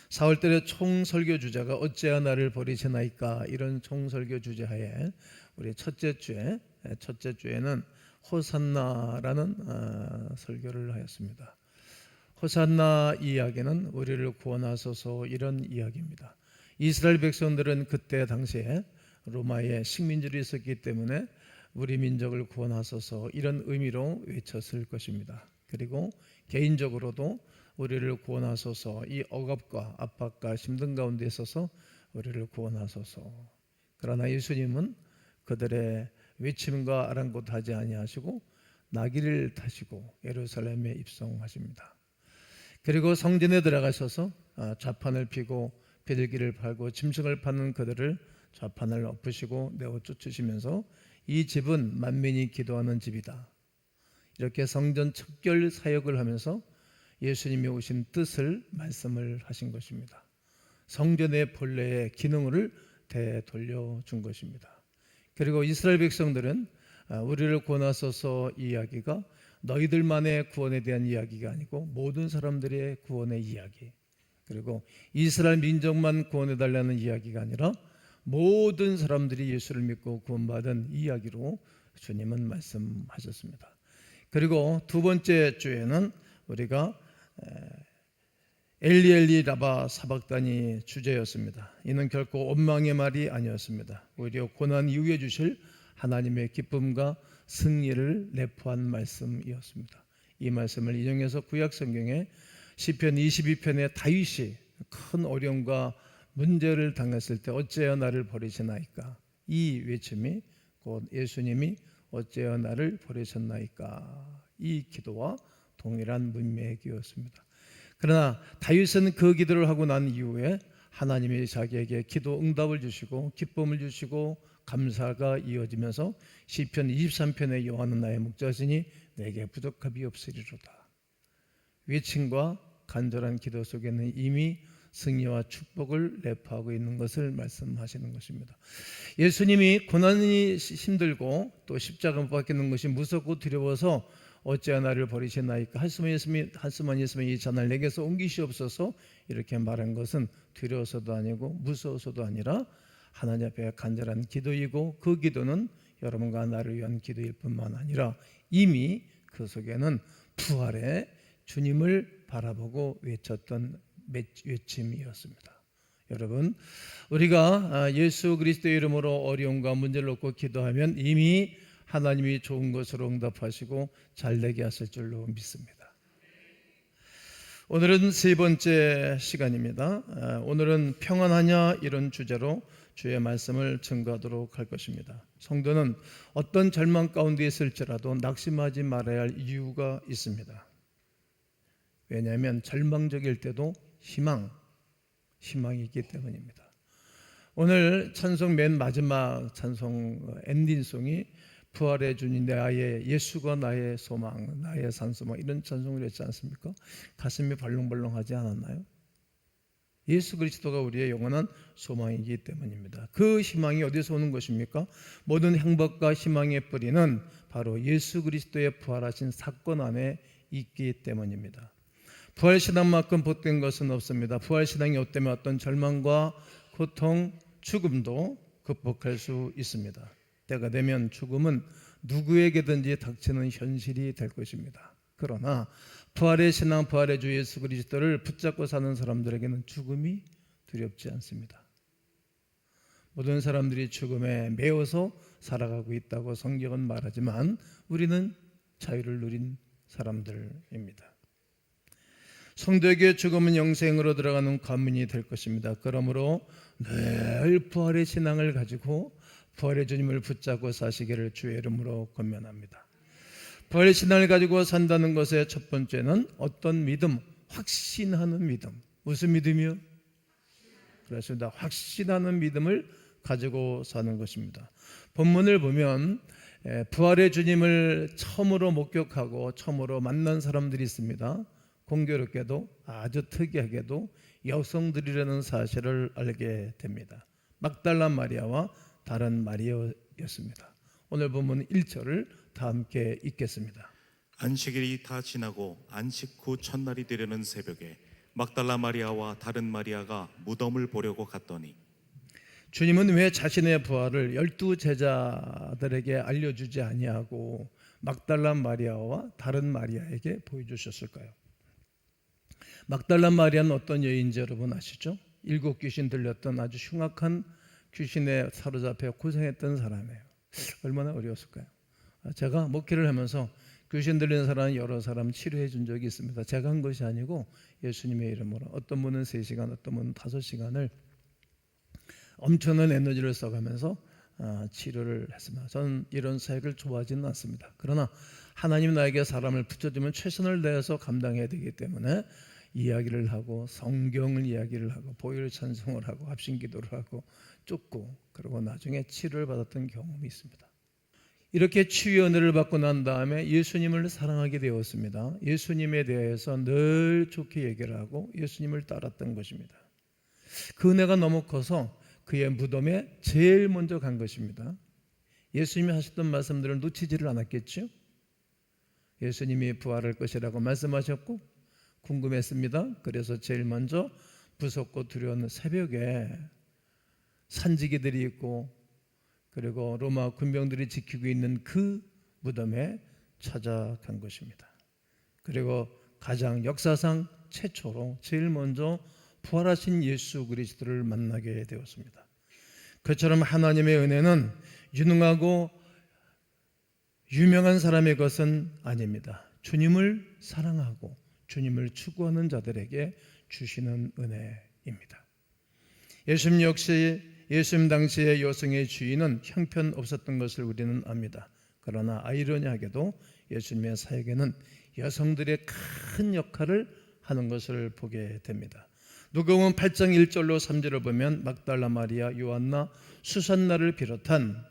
4월달에 총설교 주제가 어찌하여 나를 버리시나이까, 이런 총설교 주제하에 우리 첫째 주에는 호산나라는 설교를 하였습니다. 호산나 이야기는 우리를 구원하소서, 이런 이야기입니다. 이스라엘 백성들은 그때 당시에 로마의 식민지로 있었기 때문에 우리 민족을 구원하소서, 이런 의미로 외쳤을 것입니다. 그리고 개인적으로도 우리를 구원하소서, 이 억압과 압박과 힘든 가운데 있어서 우리를 구원하소서. 그러나 예수님은 그들의 외침과 아랑곳하지 아니하시고 나귀를 타시고 예루살렘에 입성하십니다. 그리고 성전에 들어가셔서 좌판을 피고 비둘기를 팔고 짐승을 파는 그들을 좌판을 엎으시고 내어 쫓으시면서 이 집은 만민이 기도하는 집이다, 이렇게 성전 척결 사역을 하면서 예수님이 오신 뜻을 말씀을 하신 것입니다. 성전의 본래의 기능을 되돌려 준 것입니다. 그리고 이스라엘 백성들은 우리를 구원하소서 이야기가 너희들만의 구원에 대한 이야기가 아니고 모든 사람들의 구원의 이야기, 그리고 이스라엘 민족만 구원해달라는 이야기가 아니라 모든 사람들이 예수를 믿고 구원받은 이야기로 주님은 말씀하셨습니다. 그리고 두 번째 주에는 우리가 엘리 엘리 라바 사박다니 주제였습니다. 이는 결코 원망의 말이 아니었습니다. 오히려 고난 이후에 주실 하나님의 기쁨과 승리를 내포한 말씀이었습니다. 이 말씀을 인용해서 구약 성경에 시편 22편에 다윗이 큰 어려움과 문제를 당했을 때 어찌하여 나를 버리시나이까, 이 외침이 곧 예수님이 어찌하여 나를 버리셨나이까, 이 기도와 동일한 문맥이었습니다. 그러나 다윗은 그 기도를 하고 난 이후에 하나님이 자기에게 기도 응답을 주시고 기쁨을 주시고 감사가 이어지면서 시편 23편에 여호와는 나의 목자시니 내게 부족함이 없으리로다, 외침과 간절한 기도 속에는 이미 승리와 축복을 내포하고 있는 것을 말씀하시는 것입니다. 예수님이 고난이 힘들고 또 십자가 못 박히는 것이 무섭고 두려워서 어찌하여 나를 버리시나이까, 할 수만 있으면 이 잔을 내게서 옮기시옵소서, 이렇게 말한 것은 두려워서도 아니고 무서워서도 아니라 하나님 앞에 간절한 기도이고, 그 기도는 여러분과 나를 위한 기도일 뿐만 아니라 이미 그 속에는 부활의 주님을 바라보고 외쳤던 외침이었습니다. 여러분, 우리가 예수 그리스도의 이름으로 어려움과 문제를 놓고 기도하면 이미 하나님이 좋은 것으로 응답하시고 잘되게 하실 줄로 믿습니다. 오늘은 세 번째 시간입니다. 오늘은 평안하냐, 이런 주제로 주의 말씀을 증거하도록 할 것입니다. 성도는 어떤 절망 가운데 있을지라도 낙심하지 말아야 할 이유가 있습니다. 왜냐하면 절망적일 때도 희망이 있기 때문입니다. 오늘 찬송 맨 마지막 찬송 엔딩송이 부활의 주님 나의 예수가 나의 소망, 나의 산소망, 이런 찬송을 했지 않습니까? 가슴이 벌렁벌렁하지 않았나요? 예수 그리스도가 우리의 영원한 소망이기 때문입니다. 그 희망이 어디서 오는 것입니까? 모든 행복과 희망의 뿌리는 바로 예수 그리스도의 부활하신 사건 안에 있기 때문입니다. 부활신앙만큼 복된 것은 없습니다. 부활신앙이 없다면 어떤 절망과 고통, 죽음도 극복할 수 있습니다. 때가 되면 죽음은 누구에게든지 닥치는 현실이 될 것입니다. 그러나 부활의 신앙, 부활의 주 예수 그리스도를 붙잡고 사는 사람들에게는 죽음이 두렵지 않습니다. 모든 사람들이 죽음에 매여서 살아가고 있다고 성경은 말하지만 우리는 자유를 누린 사람들입니다. 성도에게 죽음은 영생으로 들어가는 관문이 될 것입니다. 그러므로 늘 부활의 신앙을 가지고 부활의 주님을 붙잡고 사시기를 주의 이름으로 권면합니다. 부활의 신앙을 가지고 산다는 것의 첫 번째는 어떤 믿음? 확신하는 믿음. 무슨 믿음이요? 그렇습니다. 확신하는 믿음을 가지고 사는 것입니다. 본문을 보면 부활의 주님을 처음으로 목격하고 처음으로 만난 사람들이 있습니다. 공교롭게도 아주 특이하게도 여성들이라는 사실을 알게 됩니다. 막달라 마리아와 다른 마리아였습니다. 오늘 본문 1절을 다 함께 읽겠습니다. 안식일이 다 지나고 안식 후 첫날이 되려는 새벽에 막달라 마리아와 다른 마리아가 무덤을 보려고 갔더니 주님은 왜 자신의 부활을 12제자들에게 알려주지 아니하고 막달라 마리아와 다른 마리아에게 보여주셨을까요? 막달라 마리아는 어떤 여인인지 여러분 아시죠? 7 귀신 들렸던 아주 흉악한 귀신에 사로잡혀 고생했던 사람이에요. 얼마나 어려웠을까요? 제가 목회를 하면서 귀신 들린 사람 여러 사람 치료해 준 적이 있습니다. 제가 한 것이 아니고 예수님의 이름으로. 어떤 분은 3시간, 어떤 분은 5시간을 엄청난 에너지를 써가면서 치료를 했습니다. 저는 이런 사역을 좋아하지는 않습니다. 그러나 하나님 나에게 사람을 붙여주면 최선을 다해서 감당해야 되기 때문에 이야기를 하고 성경을 이야기를 하고 보혈 찬송을 하고 합심기도를 하고 쫓고 그리고 나중에 치료를 받았던 경험이 있습니다. 이렇게 치유 은혜를 받고 난 다음에 예수님을 사랑하게 되었습니다. 예수님에 대해서 늘 좋게 얘기를 하고 예수님을 따랐던 것입니다. 그 은혜가 너무 커서 그의 무덤에 제일 먼저 간 것입니다. 예수님이 하셨던 말씀들을 놓치지를 않았겠죠. 예수님이 부활할 것이라고 말씀하셨고 궁금했습니다. 그래서 제일 먼저 무섭고 두려운 새벽에 산지기들이 있고 그리고 로마 군병들이 지키고 있는 그 무덤에 찾아간 것입니다. 그리고 가장 역사상 최초로 제일 먼저 부활하신 예수 그리스도를 만나게 되었습니다. 그처럼 하나님의 은혜는 유능하고 유명한 사람의 것은 아닙니다. 주님을 사랑하고 주님을 추구하는 자들에게 주시는 은혜입니다. 예수님 역시 예수님 당시의 여성의 주인은 형편없었던 것을 우리는 압니다. 그러나 아이러니하게도 예수님의 사역에는 여성들의 큰 역할을 하는 것을 보게 됩니다. 누가복음 8장 1절로 3절을 보면 막달라 마리아, 요한나, 수산나를 비롯한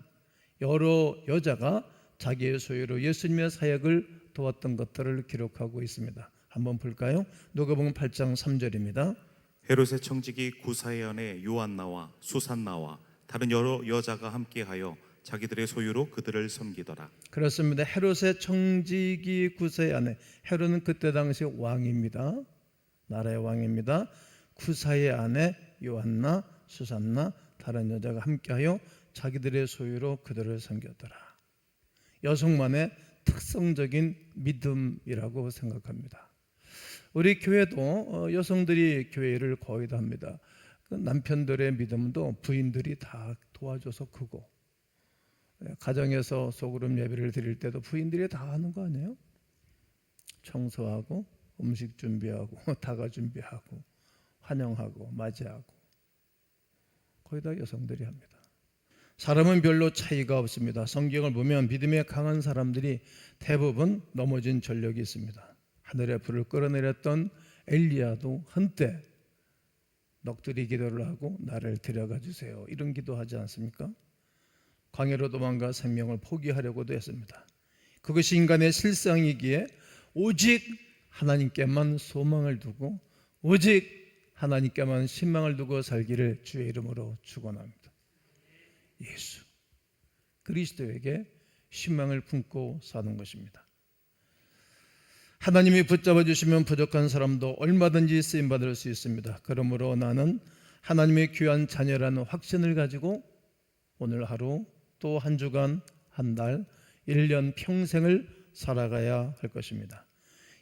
여러 여자가 자기의 소유로 예수님의 사역을 도왔던 것들을 기록하고 있습니다. 한번 볼까요? 누가복음 8장 3절입니다. 헤롯의 청지기 구사의 아내 요한나와 수산나와 다른 여러 여자가 함께하여 자기들의 소유로 그들을 섬기더라. 그렇습니다. 헤롯의 청지기 구사의 아내, 헤롯은 그때 당시 왕입니다. 나라의 왕입니다. 구사의 아내 요한나, 수산나, 다른 여자가 함께하여 자기들의 소유로 그들을 섬겼더라. 여성만의 특성적인 믿음이라고 생각합니다. 우리 교회도 여성들이 교회를 거의 다 합니다. 남편들의 믿음도 부인들이 다 도와줘서 크고, 가정에서 소그룹 예배를 드릴 때도 부인들이 다 하는 거 아니에요? 청소하고 음식 준비하고 다가 준비하고 환영하고 맞이하고 거의 다 여성들이 합니다. 사람은 별로 차이가 없습니다. 성경을 보면 믿음에 강한 사람들이 대부분 넘어진 전력이 있습니다. 하늘의 불을 끌어내렸던 엘리야도 한때 넋두리 기도를 하고 나를 데려가 주세요 이런 기도하지 않습니까? 광야로 도망가 생명을 포기하려고도 했습니다. 그것이 인간의 실상이기에 오직 하나님께만 소망을 두고 오직 하나님께만 신망을 두고 살기를 주의 이름으로 축원합니다. 예수 그리스도에게 신망을 품고 사는 것입니다. 하나님이 붙잡아 주시면 부족한 사람도 얼마든지 쓰임받을 수 있습니다. 그러므로 나는 하나님의 귀한 자녀라는 확신을 가지고 오늘 하루 또 한 주간, 한 달, 1년 평생을 살아가야 할 것입니다.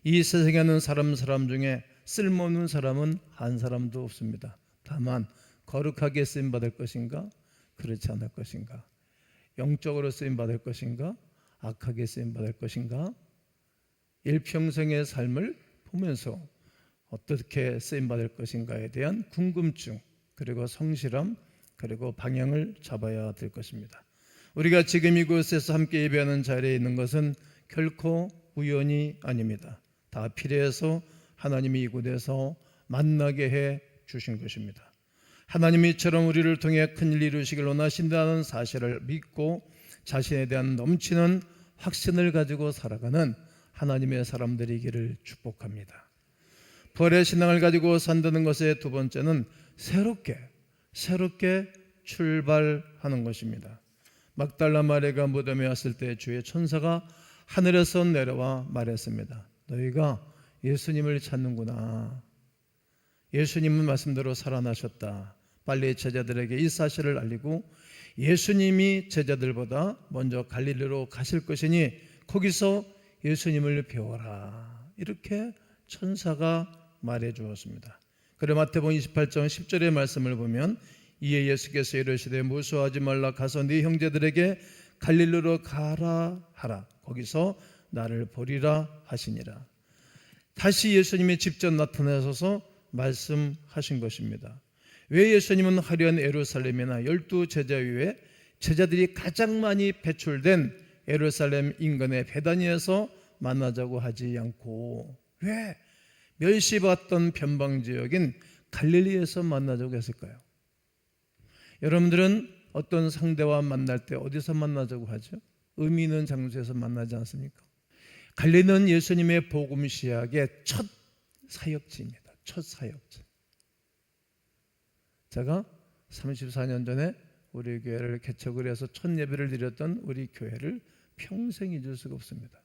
이 세상에는 사람 중에 쓸모없는 사람은 한 사람도 없습니다. 다만 거룩하게 쓰임받을 것인가 그렇지 않을 것인가, 영적으로 쓰임받을 것인가 악하게 쓰임받을 것인가, 일평생의 삶을 보면서 어떻게 쓰임받을 것인가에 대한 궁금증 그리고 성실함 그리고 방향을 잡아야 될 것입니다. 우리가 지금 이곳에서 함께 예배하는 자리에 있는 것은 결코 우연이 아닙니다. 다 필요해서 하나님이 이곳에서 만나게 해 주신 것입니다. 하나님이 이처럼 우리를 통해 큰일 이루시길 원하신다는 사실을 믿고 자신에 대한 넘치는 확신을 가지고 살아가는 하나님의 사람들이기를 축복합니다. 부활의 신앙을 가지고 산다는 것의 두 번째는 새롭게 출발하는 것입니다. 막달라 마리아가 무덤에 왔을 때 주의 천사가 하늘에서 내려와 말했습니다. 너희가 예수님을 찾는구나. 예수님은 말씀대로 살아나셨다. 빨리 제자들에게 이 사실을 알리고 예수님이 제자들보다 먼저 갈릴리로 가실 것이니 거기서 예수님을 배워라. 이렇게 천사가 말해 주었습니다. 그래 마태복음 28장 10절의 말씀을 보면 이에 예수께서 이르시되 무수하지 말라 가서 네 형제들에게 갈릴리로 가라 하라. 거기서 나를 보리라 하시니라. 다시 예수님이 직접 나타나셔서 말씀하신 것입니다. 왜 예수님은 화려한 예루살렘이나 12제자 위에 제자들이 가장 많이 배출된 예루살렘 인근의 베다니에서 만나자고 하지 않고 왜 멸시받던 변방 지역인 갈릴리에서 만나자고 했을까요? 여러분들은 어떤 상대와 만날 때 어디서 만나자고 하죠? 의미 있는 장소에서 만나지 않습니까? 갈릴리는 예수님의 복음 시작의 첫 사역지입니다. 첫 사역지. 제가 34년 전에 우리 교회를 개척을 해서 첫 예배를 드렸던 우리 교회를 평생 잊을 수가 없습니다.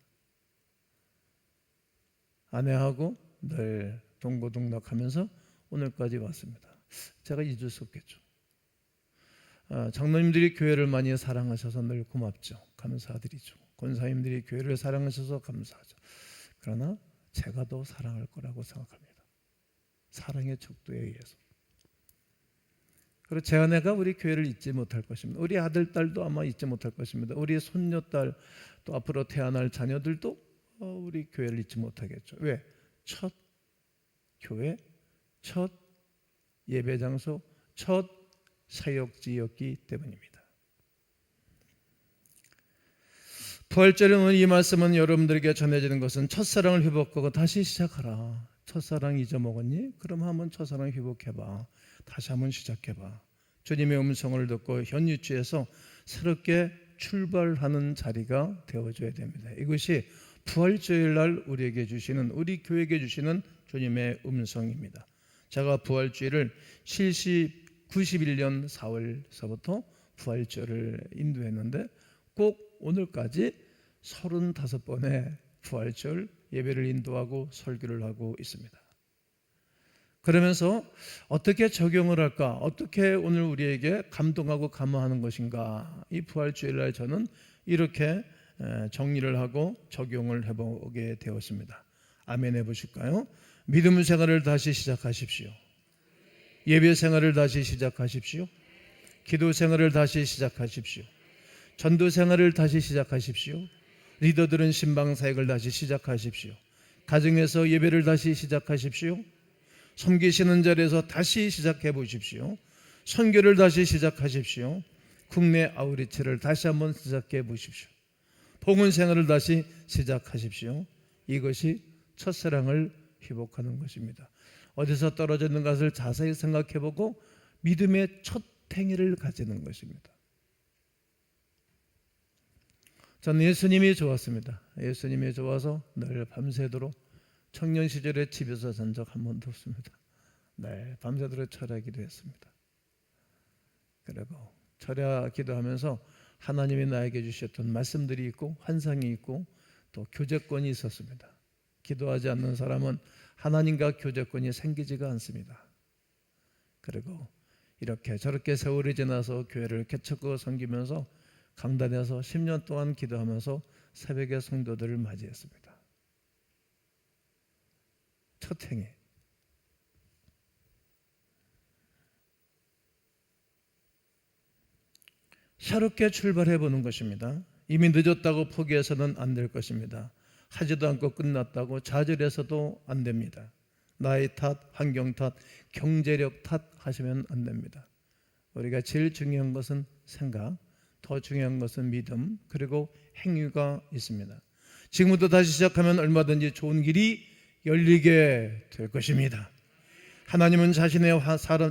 아내하고 늘 동고동락하면서 오늘까지 왔습니다. 제가 잊을 수 없겠죠. 장로님들이 교회를 많이 사랑하셔서 늘 고맙죠. 감사드리죠. 권사님들이 교회를 사랑하셔서 감사하죠. 그러나 제가 더 사랑할 거라고 생각합니다. 사랑의 척도에 의해서. 그리고 제 아내가 우리 교회를 잊지 못할 것입니다. 우리 아들, 딸도 아마 잊지 못할 것입니다. 우리 손녀딸 또 앞으로 태어날 자녀들도 우리 교회를 잊지 못하겠죠. 왜? 첫 교회, 첫 예배 장소, 첫 사역지였기 때문입니다. 부활절에 오늘 이 말씀은 여러분들에게 전해지는 것은 첫사랑을 회복하고 다시 시작하라. 첫사랑 잊어먹었니? 그럼 한번 첫사랑 회복해봐. 다시 한번 시작해봐. 주님의 음성을 듣고 현 위치에서 새롭게 출발하는 자리가 되어줘야 됩니다. 이것이 부활주일날 우리에게 주시는, 우리 교회에게 주시는 주님의 음성입니다. 제가 부활주일을 91년 4월서부터 부활주일을 인도했는데 꼭 오늘까지 35번의 부활절 예배를 인도하고 설교를 하고 있습니다. 그러면서 어떻게 적용을 할까? 어떻게 오늘 우리에게 감동하고 감화하는 것인가? 이 부활주일날 저는 이렇게 정리를 하고 적용을 해보게 되었습니다. 아멘 해보실까요? 믿음 생활을 다시 시작하십시오. 예배 생활을 다시 시작하십시오. 기도 생활을 다시 시작하십시오. 전도 생활을 다시 시작하십시오. 리더들은 신방 사역을 다시 시작하십시오. 가정에서 예배를 다시 시작하십시오. 섬기시는 자리에서 다시 시작해 보십시오. 선교를 다시 시작하십시오. 국내 아우리치를 다시 한번 시작해 보십시오. 봉헌 생활을 다시 시작하십시오. 이것이 첫사랑을 회복하는 것입니다. 어디서 떨어졌는 것을 자세히 생각해 보고 믿음의 첫 행위를 가지는 것입니다. 저는 예수님이 좋았습니다. 예수님이 좋아서 늘 밤새도록 청년 시절에 집에서 잔 적 한 번도 없습니다. 네, 밤새도록 철야기도 했습니다. 그리고 철야기도 하면서 하나님이 나에게 주셨던 말씀들이 있고 환상이 있고 또 교제권이 있었습니다. 기도하지 않는 사람은 하나님과 교제권이 생기지가 않습니다. 그리고 이렇게 저렇게 세월이 지나서 교회를 개척하고 섬기면서 강단에서 10년 동안 기도하면서 새벽에 성도들을 맞이했습니다. 첫 행위. 새롭게 출발해 보는 것입니다. 이미 늦었다고 포기해서는 안 될 것입니다. 하지도 않고 끝났다고 좌절해서도 안 됩니다. 나의 탓, 환경 탓, 경제력 탓 하시면 안 됩니다. 우리가 제일 중요한 것은 생각, 더 중요한 것은 믿음, 그리고 행위가 있습니다. 지금부터 다시 시작하면 얼마든지 좋은 길이 열리게 될 것입니다. 하나님은 자신의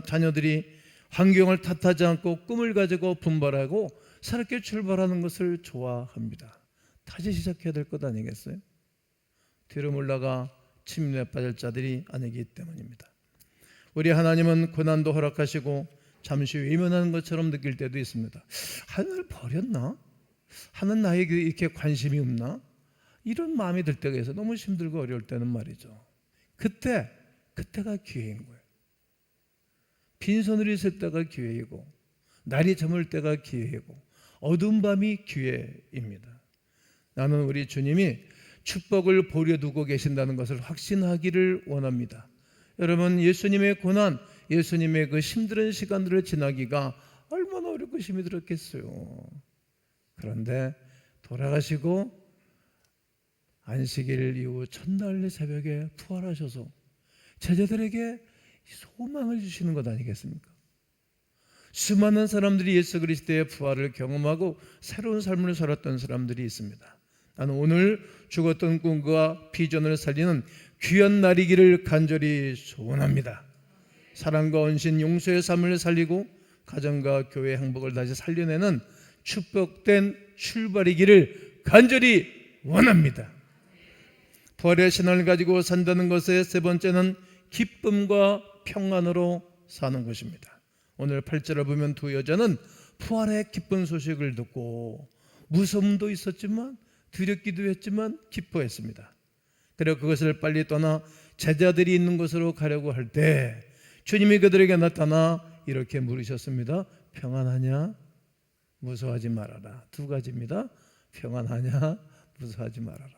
자녀들이 환경을 탓하지 않고 꿈을 가지고 분발하고 새롭게 출발하는 것을 좋아합니다. 다시 시작해야 될 것 아니겠어요? 뒤로 물러가 침륜에 빠질 자들이 아니기 때문입니다. 우리 하나님은 고난도 허락하시고 잠시 외면하는 것처럼 느낄 때도 있습니다. 하나님을 버렸나? 하나님 나에게 이렇게 관심이 없나? 이런 마음이 들 때가 있어요. 너무 힘들고 어려울 때는 말이죠. 그때가 기회인 거예요. 빈손으로 있을 때가 기회이고 날이 저물 때가 기회이고 어두운 밤이 기회입니다. 나는 우리 주님이 축복을 보려두고 계신다는 것을 확신하기를 원합니다. 여러분, 예수님의 고난, 예수님의 그 힘든 시간들을 지나기가 얼마나 어렵고 힘이 들었겠어요. 그런데 돌아가시고 안식일 이후 첫날 새벽에 부활하셔서 제자들에게 소망을 주시는 것 아니겠습니까? 수많은 사람들이 예수 그리스도의 부활을 경험하고 새로운 삶을 살았던 사람들이 있습니다. 나는 오늘 죽었던 꿈과 비전을 살리는 귀한 날이기를 간절히 소원합니다. 사랑과 헌신, 용서의 삶을 살리고 가정과 교회의 행복을 다시 살려내는 축복된 출발이기를 간절히 원합니다. 부활의 신앙을 가지고 산다는 것의 세 번째는 기쁨과 평안으로 사는 것입니다. 오늘 8절을 보면 두 여자는 부활의 기쁜 소식을 듣고 무서움도 있었지만 두렵기도 했지만 기뻐했습니다. 그리고 그것을 빨리 떠나 제자들이 있는 곳으로 가려고 할 때 주님이 그들에게 나타나 이렇게 물으셨습니다. 평안하냐? 무서워하지 말아라. 두 가지입니다. 평안하냐? 무서워하지 말아라.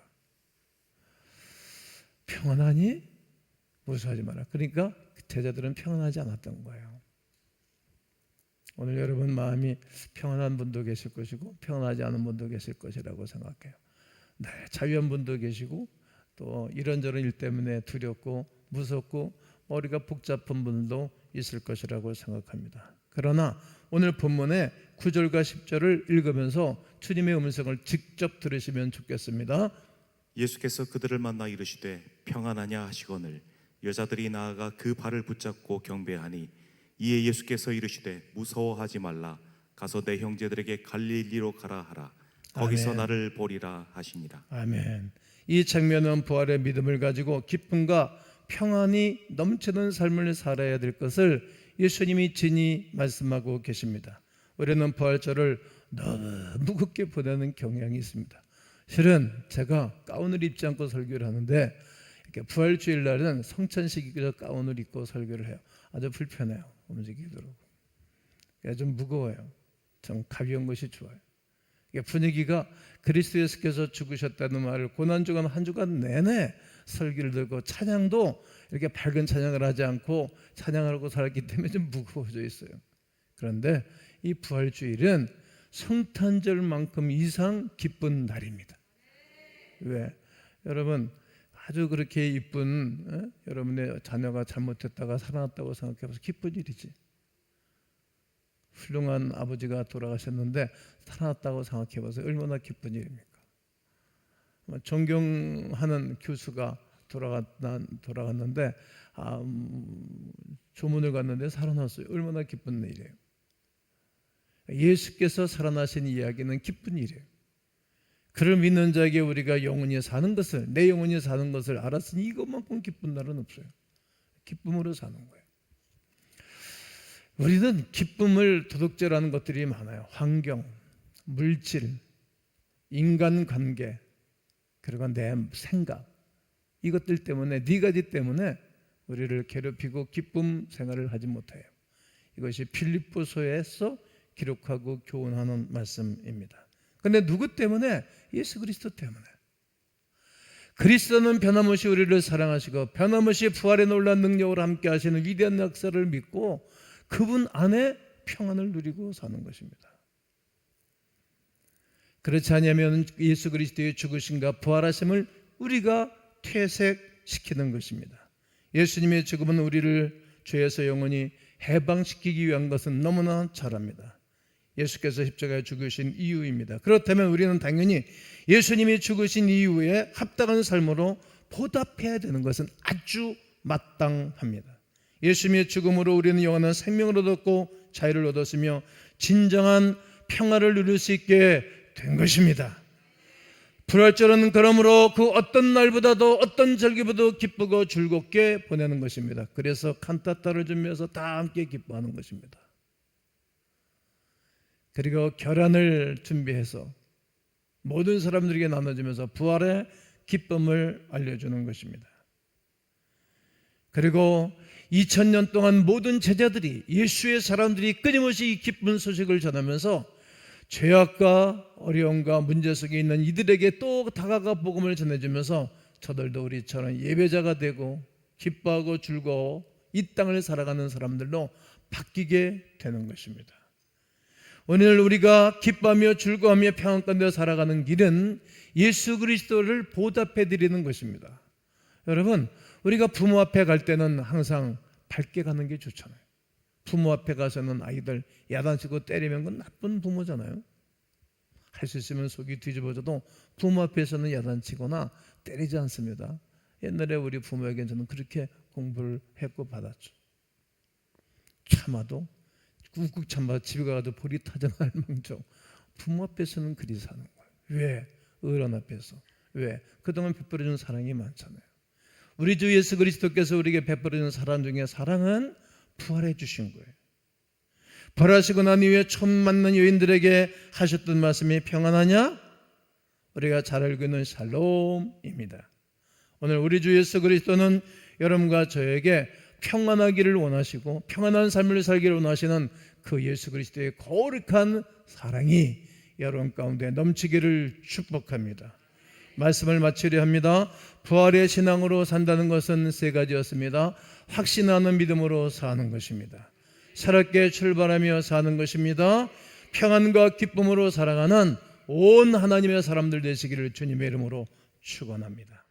평안하니? 무서워하지 마라. 그러니까 제자들은 평안하지 않았던 거예요. 오늘 여러분 마음이 평안한 분도 계실 것이고 평안하지 않은 분도 계실 것이라고 생각해요. 네, 자유한 분도 계시고 또 이런저런 일 때문에 두렵고 무섭고 머리가 복잡한 분도 있을 것이라고 생각합니다. 그러나 오늘 본문의 9절과 10절을 읽으면서 주님의 음성을 직접 들으시면 좋겠습니다. 예수께서 그들을 만나 이르시되 평안하냐 하시거늘 여자들이 나아가 그 발을 붙잡고 경배하니 이에 예수께서 이르시되 무서워하지 말라 가서 내 형제들에게 갈릴리로 가라 하라 거기서 아멘. 나를 보리라 하시니라. 아멘. 이 장면은 부활의 믿음을 가지고 기쁨과 평안이 넘치는 삶을 살아야 될 것을 예수님이 진히 말씀하고 계십니다. 우리는 부활절을 너무 무겁게 보내는 경향이 있습니다. 실은 제가 가운을 입지 않고 설교를 하는데 이렇게 부활주일 날은 성찬식이기도 가운을 입고 설교를 해요. 아주 불편해요. 움직이도록. 좀 무거워요. 좀 가벼운 것이 좋아요. 분위기가 그리스도 예수께서 죽으셨다는 말을 고난주간 한 주간 내내 설교를 들고 찬양도 이렇게 밝은 찬양을 하지 않고 찬양하고 살았기 때문에 좀 무거워져 있어요. 그런데 이 부활주일은 성탄절만큼 이상 기쁜 날입니다. 왜? 여러분 아주 그렇게 이쁜 여러분의 자녀가 잘못했다가 살아났다고 생각해봐서 기쁜 일이지. 훌륭한 아버지가 돌아가셨는데 살아났다고 생각해봐서 얼마나 기쁜 일입니까? 존경하는 교수가 돌아갔는데 조문을 갔는데 살아났어요. 얼마나 기쁜 일이에요. 예수께서 살아나신 이야기는 기쁜 일이에요. 그를 믿는 자에게 우리가 영원히 사는 것을, 내 영혼이 사는 것을 알았으니 이것만큼 기쁜 날은 없어요. 기쁨으로 사는 거예요. 우리는 기쁨을 도둑질하는 것들이 많아요. 환경, 물질, 인간관계, 그리고 내 생각, 이것들 때문에, 네 가지 때문에 우리를 괴롭히고 기쁨 생활을 하지 못해요. 이것이 빌립보서에서 기록하고 교훈하는 말씀입니다. 그런데 누구 때문에? 예수 그리스도 때문에. 그리스도는 변함없이 우리를 사랑하시고 변함없이 부활의 놀라운 능력으로 함께 하시는 위대한 역사를 믿고 그분 안에 평안을 누리고 사는 것입니다. 그렇지 않으면 예수 그리스도의 죽으심과 부활하심을 우리가 퇴색시키는 것입니다. 예수님의 죽음은 우리를 죄에서 영원히 해방시키기 위한 것은 너무나 잘 압니다. 예수께서 십자가에 죽으신 이유입니다. 그렇다면 우리는 당연히 예수님이 죽으신 이유에 합당한 삶으로 보답해야 되는 것은 아주 마땅합니다. 예수님의 죽음으로 우리는 영원한 생명을 얻었고 자유를 얻었으며 진정한 평화를 누릴 수 있게 된 것입니다. 부활절은 그러므로 그 어떤 날보다도 어떤 절기보다도 기쁘고 즐겁게 보내는 것입니다. 그래서 칸타타를 준비해서 다 함께 기뻐하는 것입니다. 그리고 결안을 준비해서 모든 사람들에게 나눠주면서 부활의 기쁨을 알려주는 것입니다. 그리고 2000년 동안 모든 제자들이, 예수의 사람들이 끊임없이 이 기쁜 소식을 전하면서 죄악과 어려움과 문제 속에 있는 이들에게 또 다가가 복음을 전해주면서 저들도 우리처럼 예배자가 되고 기뻐하고 즐거워 이 땅을 살아가는 사람들로 바뀌게 되는 것입니다. 오늘 우리가 기뻐하며 즐거워하며 평안 가운데 살아가는 길은 예수 그리스도를 보답해 드리는 것입니다. 여러분, 우리가 부모 앞에 갈 때는 항상 밝게 가는 게 좋잖아요. 부모 앞에 가서는 아이들 야단치고 때리면 그건 나쁜 부모잖아요. 할 수 있으면 속이 뒤집어져도 부모 앞에서는 야단치거나 때리지 않습니다. 옛날에 우리 부모에게는 저는 그렇게 공부를 했고 받았죠. 참아도 꾹꾹 참아 집에 가도 볼이 타전할 망정. 부모 앞에서는 그리 사는 거예요. 왜? 어른 앞에서. 왜? 그동안 베풀어준 사랑이 많잖아요. 우리 주 예수 그리스도께서 우리에게 베풀어준 사랑 중에 사랑은 부활해 주신 거예요. 벌하시고 난 이후에 처음 만난 여인들에게 하셨던 말씀이 평안하냐? 우리가 잘 알고 있는 샬롬입니다. 오늘 우리 주 예수 그리스도는 여러분과 저에게 평안하기를 원하시고 평안한 삶을 살기를 원하시는 그 예수 그리스도의 거룩한 사랑이 여러분 가운데 넘치기를 축복합니다. 말씀을 마치려 합니다. 부활의 신앙으로 산다는 것은 세 가지였습니다. 확신하는 믿음으로 사는 것입니다. 새롭게 출발하며 사는 것입니다. 평안과 기쁨으로 살아가는 온 하나님의 사람들 되시기를 주님의 이름으로 축원합니다.